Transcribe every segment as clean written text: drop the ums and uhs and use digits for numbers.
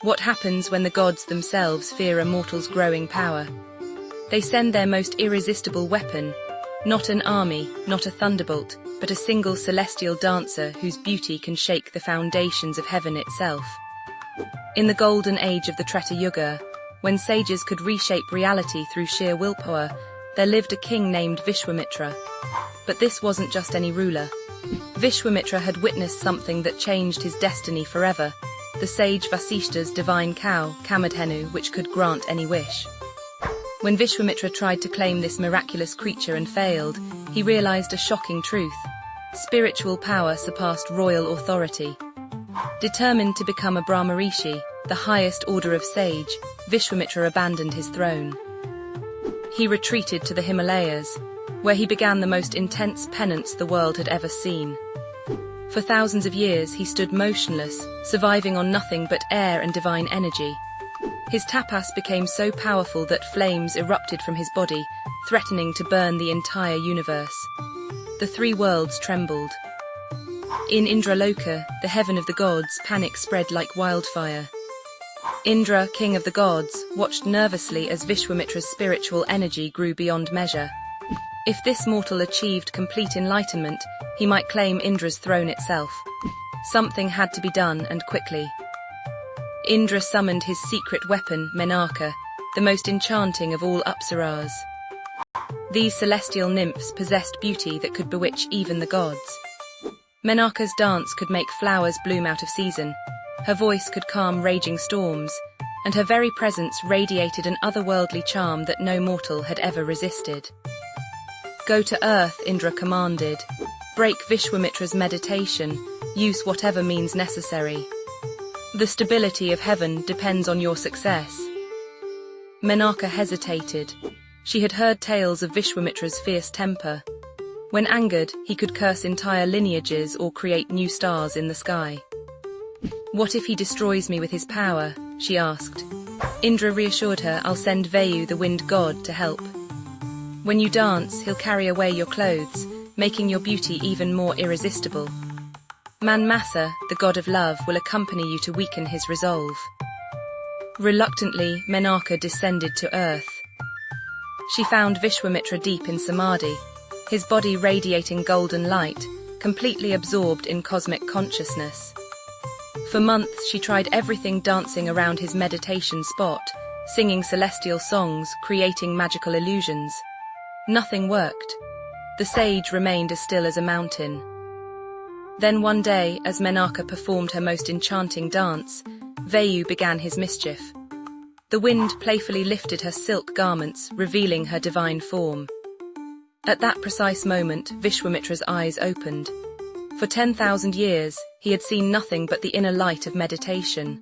What happens when the gods themselves fear a mortal's growing power? They send their most irresistible weapon, not an army, not a thunderbolt, but a single celestial dancer whose beauty can shake the foundations of heaven itself. In the golden age of the Treta Yuga, when sages could reshape reality through sheer willpower, there lived a king named Vishwamitra. But this wasn't just any ruler. Vishwamitra had witnessed something that changed his destiny forever, the sage Vasishta's divine cow, Kamadhenu, which could grant any wish. When Vishwamitra tried to claim this miraculous creature and failed, he realized a shocking truth. Spiritual power surpassed royal authority. Determined to become a Brahmarishi, the highest order of sage, Vishwamitra abandoned his throne. He retreated to the Himalayas, where he began the most intense penance the world had ever seen. For thousands of years he stood motionless, surviving on nothing but air and divine energy. His tapas became so powerful that flames erupted from his body, threatening to burn the entire universe. The three worlds trembled. In Indraloka, the heaven of the gods, panic spread like wildfire. Indra, king of the gods, watched nervously as Vishwamitra's spiritual energy grew beyond measure. If this mortal achieved complete enlightenment, he might claim Indra's throne itself. Something had to be done, and quickly. Indra summoned his secret weapon, Menaka, the most enchanting of all apsaras. These celestial nymphs possessed beauty that could bewitch even the gods. Menaka's dance could make flowers bloom out of season, her voice could calm raging storms, and her very presence radiated an otherworldly charm that no mortal had ever resisted. Go to earth, Indra commanded. Break Vishwamitra's meditation, use whatever means necessary. The stability of heaven depends on your success. Menaka hesitated. She had heard tales of Vishwamitra's fierce temper. When angered, he could curse entire lineages or create new stars in the sky. What if he destroys me with his power? She asked. Indra reassured her, I'll send Vayu, the wind god, to help. When you dance, he'll carry away your clothes, making your beauty even more irresistible. Manmasa, the god of love, will accompany you to weaken his resolve. Reluctantly, Menaka descended to earth. She found Vishwamitra deep in samadhi, his body radiating golden light, completely absorbed in cosmic consciousness. For months she tried everything, dancing around his meditation spot, singing celestial songs, creating magical illusions. Nothing worked. The sage remained as still as a mountain. Then one day, as Menaka performed her most enchanting dance, Vayu began his mischief. The wind playfully lifted her silk garments, revealing her divine form. At that precise moment, Vishwamitra's eyes opened. For 10,000 years, he had seen nothing but the inner light of meditation.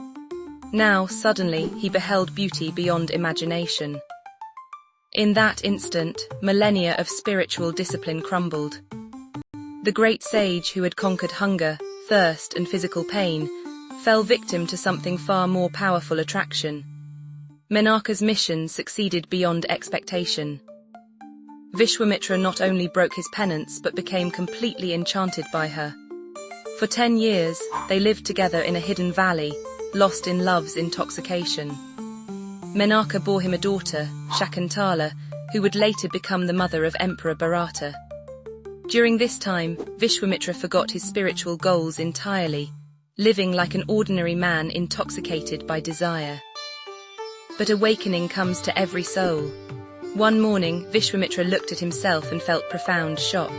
Now, suddenly, he beheld beauty beyond imagination. In that instant, millennia of spiritual discipline crumbled. The great sage who had conquered hunger, thirst, and physical pain, fell victim to something far more powerful: attraction. Menaka's mission succeeded beyond expectation. Vishwamitra not only broke his penance but became completely enchanted by her. For 10 years, they lived together in a hidden valley, lost in love's intoxication. Menaka bore him a daughter, Shakuntala, who would later become the mother of Emperor Bharata. During this time, Vishwamitra forgot his spiritual goals entirely, living like an ordinary man intoxicated by desire. But awakening comes to every soul. One morning, Vishwamitra looked at himself and felt profound shock.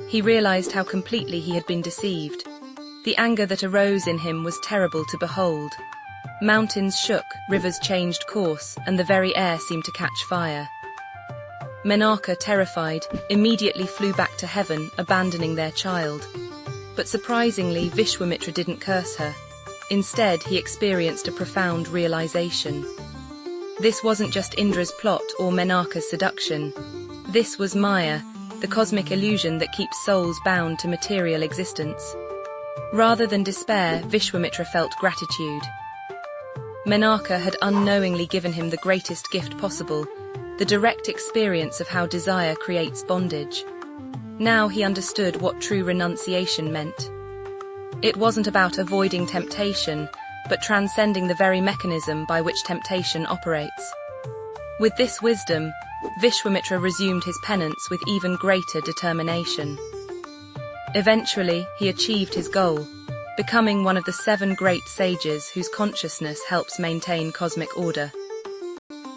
He realized how completely he had been deceived. The anger that arose in him was terrible to behold. Mountains shook, rivers changed course, and the very air seemed to catch fire. Menaka, terrified, immediately flew back to heaven, abandoning their child. But surprisingly, Vishwamitra didn't curse her. Instead, he experienced a profound realization. This wasn't just Indra's plot or Menaka's seduction. This was Maya, the cosmic illusion that keeps souls bound to material existence. Rather than despair, Vishwamitra felt gratitude. Menaka had unknowingly given him the greatest gift possible, the direct experience of how desire creates bondage. Now he understood what true renunciation meant. It wasn't about avoiding temptation, but transcending the very mechanism by which temptation operates. With this wisdom, Vishwamitra resumed his penance with even greater determination. Eventually, he achieved his goal, becoming one of the 7 great sages whose consciousness helps maintain cosmic order.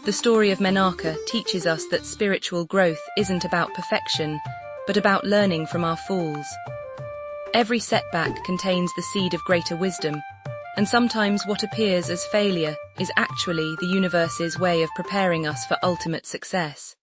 The story of Menaka teaches us that spiritual growth isn't about perfection, but about learning from our falls. Every setback contains the seed of greater wisdom, and sometimes what appears as failure is actually the universe's way of preparing us for ultimate success.